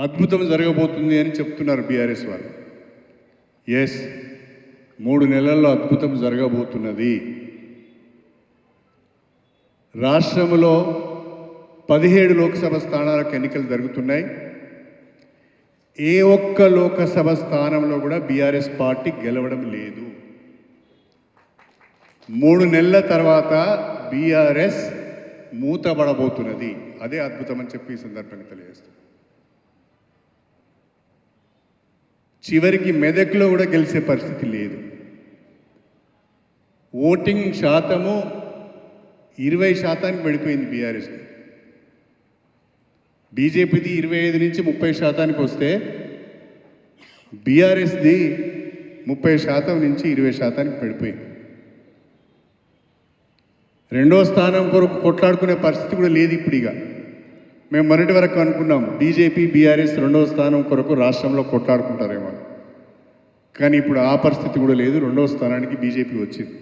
అద్భుతం జరగబోతుంది అని చెప్తున్నారు బీఆర్ఎస్ వారు. ఎస్, 3 నెలల్లో అద్భుతం జరగబోతున్నది. రాష్ట్రంలో 17 లోక్సభ స్థానాలకు ఎన్నికలు జరుగుతున్నాయి. ఏ ఒక్క లోకసభ స్థానంలో కూడా బీఆర్ఎస్ పార్టీ గెలవడం లేదు. 3 నెలల తర్వాత బీఆర్ఎస్ మూతబడబోతున్నది. అదే అద్భుతం అని చెప్పి ఈ సందర్భంగా తెలియజేస్తాం. చివరికి మెదక్లో కూడా గెలిచే పరిస్థితి లేదు. ఓటింగ్ శాతము 20% పడిపోయింది బీఆర్ఎస్ది. బీజేపీది 25 నుంచి 30% వస్తే బీఆర్ఎస్ది 30% నుంచి 20% పడిపోయింది. 2వ స్థానం కొరకు కొట్లాడుకునే పరిస్థితి కూడా లేదు ఇప్పుడు. ఇక మేము మొన్నటి వరకు అనుకున్నాం బీజేపీ బీఆర్ఎస్ 2వ స్థానం కొరకు రాష్ట్రంలో కొట్లాడుకుంటారేమో, కానీ ఇప్పుడు ఆ పరిస్థితి కూడా లేదు. 2వ స్థానానికి బీజేపీ వచ్చింది.